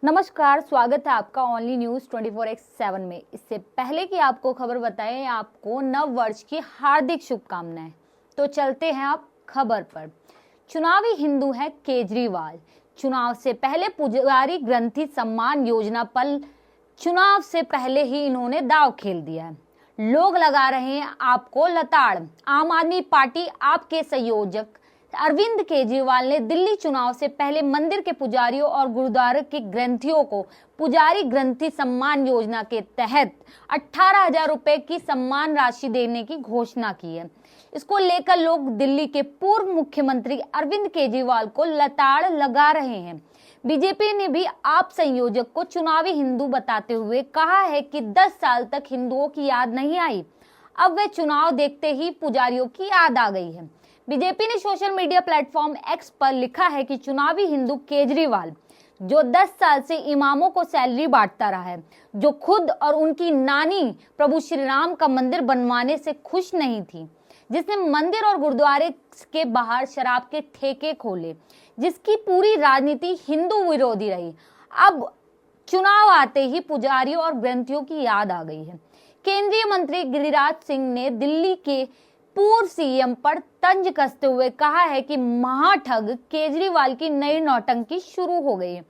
नमस्कार, स्वागत है आपका ओनली न्यूज 24x7 में। इससे पहले कि आपको खबर बताएं, आपको नव वर्ष की हार्दिक शुभकामनाएं। तो चलते हैं आप खबर पर। चुनावी हिंदू है केजरीवाल। चुनाव से पहले पुजारी ग्रंथि सम्मान योजना पर चुनाव से पहले ही इन्होंने दांव खेल दिया है। लोग लगा रहे हैं आपको लताड़। आम आदमी पार्टी आपके संयोजक अरविंद केजरीवाल ने दिल्ली चुनाव से पहले मंदिर के पुजारियों और गुरुद्वारे के ग्रंथियों को पुजारी ग्रंथि सम्मान योजना के तहत 18,000 रुपए की सम्मान राशि देने की घोषणा की है। इसको लेकर लोग दिल्ली के पूर्व मुख्यमंत्री अरविंद केजरीवाल को लताड़ लगा रहे हैं। बीजेपी ने भी आप संयोजक को चुनावी हिंदू बताते हुए कहा है कि 10 साल तक हिंदुओं की याद नहीं आई, अब वे चुनाव देखते ही पुजारियों की याद आ गई है। बीजेपी ने सोशल मीडिया प्लेटफॉर्म एक्स पर लिखा है कि चुनावी हिंदू केजरीवाल, जो 10 साल से इमामों को सैलरी बांटता रहा है, जो खुद और उनकी नानी प्रभु श्री राम का मंदिर बनवाने से खुश नहीं थी, जिसने मंदिर और गुरुद्वारे के बाहर शराब के ठेके खोले, जिसकी पूरी राजनीति हिंदू विरोधी रही, अब चुनाव आते ही पुजारियों और ग्रंथियों की याद आ गई है। केंद्रीय मंत्री गिरिराज सिंह ने दिल्ली के पूर्व सीएम पर तंज कसते हुए कहा है कि महाठग केजरीवाल की नई नौटंकी शुरू हो गई है।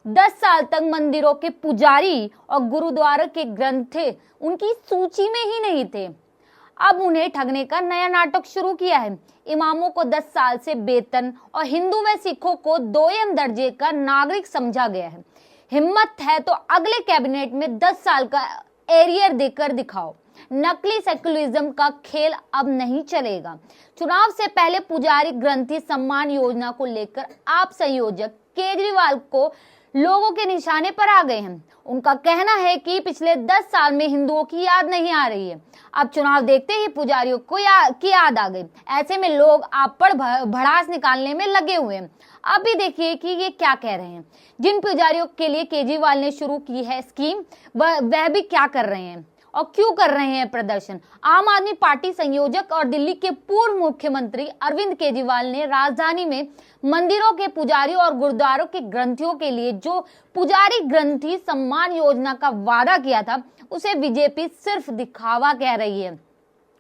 10 साल तक मंदिरों के पुजारी और गुरुद्वारा के ग्रंथी उनकी सूची में ही नहीं थे, अब उन्हें ठगने का नया नाटक शुरू किया है। इमामों को 10 साल से वेतन और हिंदू व सिखों को 2ym दर्जे का नागरिक समझा गया है। हिम्मत है तो अगले कैबिनेट में 10 साल का एरियर देकर दिखाओ। नकली सेकुलरिज्म का खेल अब नहीं चलेगा। चुनाव से पहले पुजारी ग्रंथि सम्मान योजना को लेकर आप संयोजक केजरीवाल को लोगों के निशाने पर आ गए हैं। उनका कहना है कि पिछले 10 साल में हिंदुओं की याद नहीं आ रही है, अब चुनाव देखते ही पुजारियों को की याद आ गई। ऐसे में लोग आप पर भड़ास निकालने में लगे हुए हैं। अब भी देखिए कि ये क्या कह रहे हैं। जिन पुजारियों के लिए केजरीवाल ने शुरू की है स्कीम, वह भी क्या कर रहे हैं और क्यों कर रहे हैं प्रदर्शन। आम आदमी पार्टी संयोजक और दिल्ली के पूर्व मुख्यमंत्री अरविंद केजरीवाल ने राजधानी में मंदिरों के पुजारियों और गुरुद्वारों के ग्रंथियों के लिए जो पुजारी ग्रंथि सम्मान योजना का वादा किया था, उसे बीजेपी सिर्फ दिखावा कह रही है।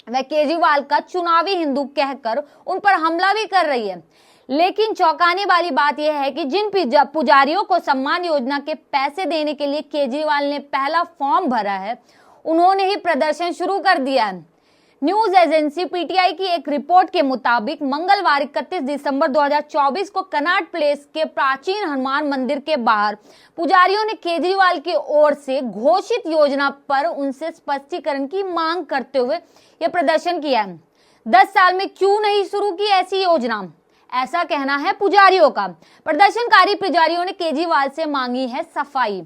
वह केजरीवाल का चुनावी हिंदू कहकर उन पर हमला भी कर रही है। लेकिन चौंकाने वाली बात यह है कि जिन पुजारियों को सम्मान योजना के पैसे देने के लिए केजरीवाल ने पहला फॉर्म भरा है, उन्होंने ही प्रदर्शन शुरू कर दिया है। न्यूज एजेंसी पीटीआई की एक रिपोर्ट के मुताबिक मंगलवार 31 दिसंबर 2024 को कनॉट प्लेस के प्राचीन हनुमान मंदिर के बाहर पुजारियों ने केजरीवाल की ओर से घोषित योजना पर उनसे स्पष्टीकरण की मांग करते हुए यह प्रदर्शन किया है। 10 साल में क्यों नहीं शुरू की ऐसी योजना, ऐसा कहना है पुजारियों का। प्रदर्शनकारी पुजारियों ने केजरीवाल से मांगी है सफाई।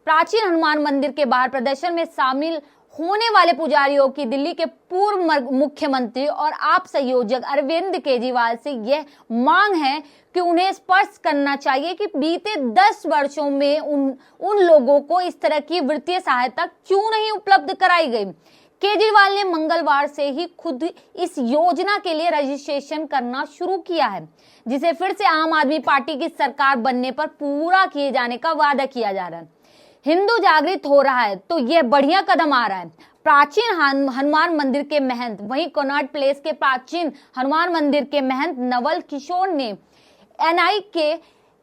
प्राचीन हनुमान मंदिर के बाहर प्रदर्शन में शामिल होने वाले पुजारियों की दिल्ली के पूर्व मुख्यमंत्री और आप संयोजक अरविंद केजरीवाल से यह मांग है कि उन्हें स्पष्ट करना चाहिए कि बीते 10 वर्षों में उन लोगों को इस तरह की वित्तीय सहायता क्यों नहीं उपलब्ध कराई गई। केजरीवाल ने मंगलवार से ही खुद इस योजना के लिए रजिस्ट्रेशन करना शुरू किया है, जिसे फिर से आम आदमी पार्टी की सरकार बनने पर पूरा किए जाने का वादा किया जा रहा है। हिंदू जागृत हो रहा है तो यह बढ़िया कदम आ रहा है। प्राचीन हनुमान मंदिर के महंत, वहीं कनॉट प्लेस के प्राचीन हनुमान मंदिर के महंत नवल किशोर ने एनआई के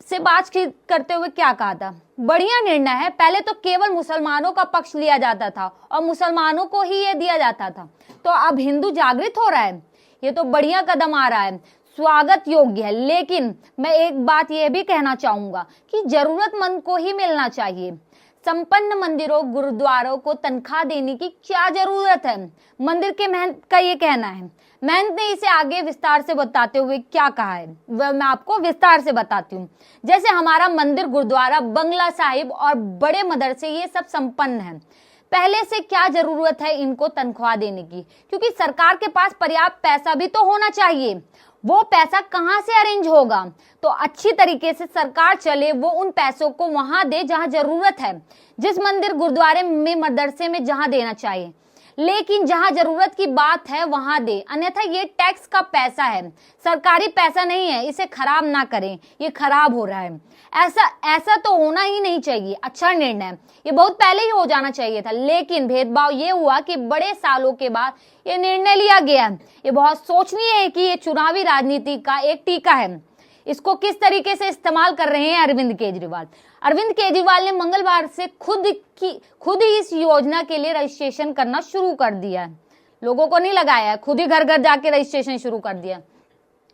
से बातचीत करते हुए क्या कहा था। बढ़िया निर्णय है। पहले तो केवल मुसलमानों का पक्ष लिया जाता था और मुसलमानों को ही यह दिया जाता था, तो अब हिंदू जागृत हो रहा है, ये तो बढ़िया कदम आ रहा है, स्वागत योग्य है। लेकिन मैं एक बात यह भी कहना चाहूंगा कि जरूरतमंद को ही मिलना चाहिए। संपन्न मंदिरों गुरुद्वारों को तनख्वाह देने की क्या जरूरत है, मंदिर के महंत का ये कहना है। महंत ने इसे आगे विस्तार से बताते हुए क्या कहा है, वह मैं आपको विस्तार से बताती हूँ। जैसे हमारा मंदिर, गुरुद्वारा, बंगला साहिब और बड़े मदरसे, ये सब संपन्न है। पहले से क्या जरूरत है इनको तनख्वाह देने की, क्योंकि सरकार के पास पर्याप्त पैसा भी तो होना चाहिए। वो पैसा कहां से अरेंज होगा, तो अच्छी तरीके से सरकार चले, वो उन पैसों को वहां दे जहां जरूरत है, जिस मंदिर गुरुद्वारे में मदरसे में जहां देना चाहिए। लेकिन जहां जरूरत की बात है वहां दे, अन्यथा ये टैक्स का पैसा है, सरकारी पैसा नहीं है, इसे खराब ना करें, ये खराब हो रहा है। ऐसा तो होना ही नहीं चाहिए। अच्छा निर्णय, ये बहुत पहले ही हो जाना चाहिए था, लेकिन भेदभाव ये हुआ कि बड़े सालों के बाद ये निर्णय लिया गया। ये बहुत सोचनीय है कि ये चुनावी राजनीति का एक टीका है। इसको किस तरीके से इस्तेमाल कर रहे हैं अरविंद केजरीवाल। अरविंद केजरीवाल ने मंगलवार से खुद ही इस योजना के लिए रजिस्ट्रेशन करना शुरू कर दिया है। लोगों को नहीं लगाया है, खुद ही घर घर जाके रजिस्ट्रेशन शुरू कर दिया,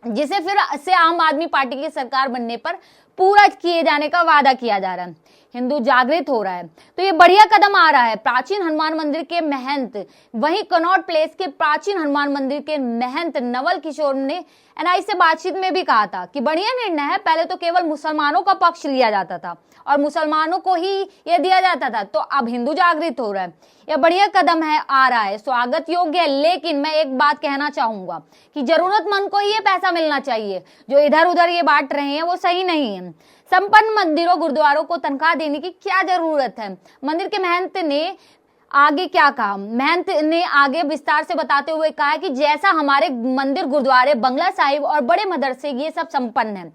जिसे फिर से आम आदमी पार्टी की सरकार बनने पर पूरा किए जाने का वादा किया जा रहा है। हिंदू जागृत हो रहा है, तो ये बढ़िया कदम आ रहा है। प्राचीन हनुमान मंदिर के महंत, वहीं कनॉट प्लेस के प्राचीन हनुमान मंदिर के महंत नवल किशोर ने एनआई से बातचीत में भी कहा था कि बढ़िया निर्णय है। पहले तो केवल मुसलमानों का पक्ष लिया जाता था और मुसलमानों को ही यह दिया जाता था, तो अब हिंदू जागृत हो रहा है। यह बढ़िया कदम है, आ रहा है, स्वागत योग्य है। लेकिन मैं एक बात कहना चाहूंगा कि जरूरतमंद को ही ये पैसा मिलना चाहिए। जो इधर उधर ये बांट रहे हैं वो सही नहीं है। संपन्न मंदिरों गुरुद्वारों को तनख्वाह देने की क्या जरूरत है। मंदिर के महंत ने आगे क्या कहा, महंत ने आगे विस्तार से बताते हुए कहा कि जैसा हमारे मंदिर गुरुद्वारे बंगला साहिब और बड़े मदरसे ये सब संपन्न है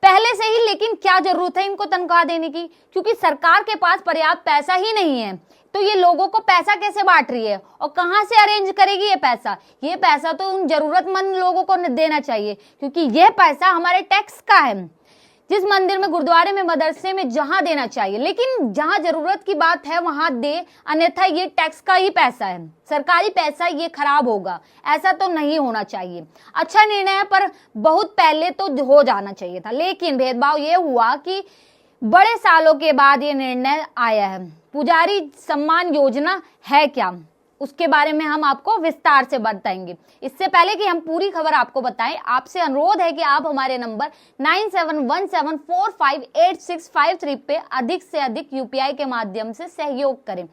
पहले से ही, लेकिन क्या जरूरत है इनको तनख्वाह देने की, क्योंकि सरकार के पास पर्याप्त पैसा ही नहीं है। तो ये लोगों को पैसा कैसे बांट रही है और कहां से अरेंज करेगी ये पैसा। ये पैसा तो उन जरूरतमंद लोगों को देना चाहिए, क्योंकि ये पैसा हमारे टैक्स का है। जिस मंदिर में, गुरुद्वारे में, मदरसे में जहां देना चाहिए, लेकिन जहां जरूरत की बात है वहां दे, अन्यथा ये टैक्स का ही पैसा है, सरकारी पैसा, ये खराब होगा। ऐसा तो नहीं होना चाहिए। अच्छा निर्णय है, पर बहुत पहले तो हो जाना चाहिए था। लेकिन भेदभाव ये हुआ कि बड़े सालों के बाद ये निर्णय आया है। पुजारी सम्मान योजना है क्या, उसके बारे में हम आपको विस्तार से बताएंगे। इससे पहले कि हम पूरी खबर आपको बताएं, आपसे अनुरोध है कि आप हमारे नंबर 9717458653 पे अधिक से अधिक यूपीआई के माध्यम से सहयोग करें।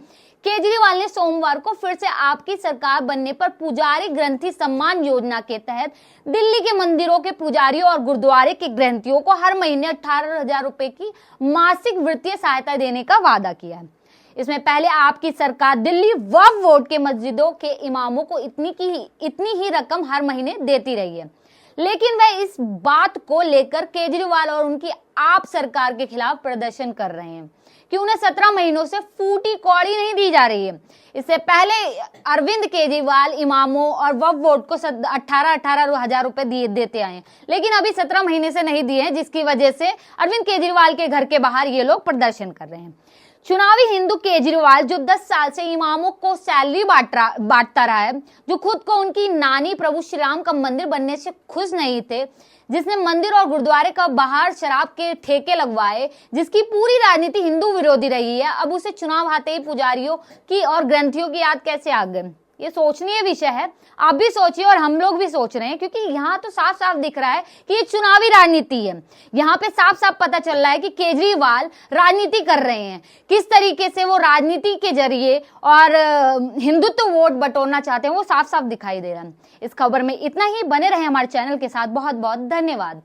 केजरीवाल ने सोमवार को फिर से आपकी सरकार बनने पर पुजारी ग्रंथी सम्मान योजना के तहत दिल्ली के मंदिरों के पुजारियों और गुरुद्वारे के ग्रंथियों को हर महीने 18,000 रुपए की मासिक वित्तीय सहायता देने का वादा किया है। इसमें पहले आपकी सरकार दिल्ली वक्फ बोर्ड के मस्जिदों के इमामों को इतनी ही रकम हर महीने देती रही है, लेकिन वह इस बात को लेकर केजरीवाल और उनकी आप सरकार के खिलाफ प्रदर्शन कर रहे हैं कि उन्हें 17 महीनों से फूटी कौड़ी नहीं दी जा रही है। इससे पहले अरविंद केजरीवाल इमामों और वक्फ बोर्ड को 18,000 रुपए देते आए हैं, लेकिन अभी 17 महीने से नहीं दिए हैं, जिसकी वजह से अरविंद केजरीवाल के घर के बाहर ये लोग प्रदर्शन कर रहे हैं। चुनावी हिंदू केजरीवाल, जो 10 साल से इमामों को सैलरी बांटता रहा है, जो खुद को उनकी नानी प्रभु श्री राम का मंदिर बनने से खुश नहीं थे, जिसने मंदिर और गुरुद्वारे का बाहर शराब के ठेके लगवाए, जिसकी पूरी राजनीति हिंदू विरोधी रही है, अब उसे चुनाव आते ही पुजारियों की और ग्रंथियों की याद कैसे आ गई। ये सोचनीय विषय है। आप भी सोचिए और हम लोग भी सोच रहे हैं, क्योंकि यहाँ तो साफ साफ दिख रहा है कि ये चुनावी राजनीति है। यहाँ पे साफ साफ पता चल रहा है कि केजरीवाल राजनीति कर रहे हैं, किस तरीके से वो राजनीति के जरिए और हिंदुत्व वोट बटोरना चाहते हैं, वो साफ साफ दिखाई दे रहा है। इस खबर में इतना ही। बने रहे हमारे चैनल के साथ। बहुत बहुत धन्यवाद।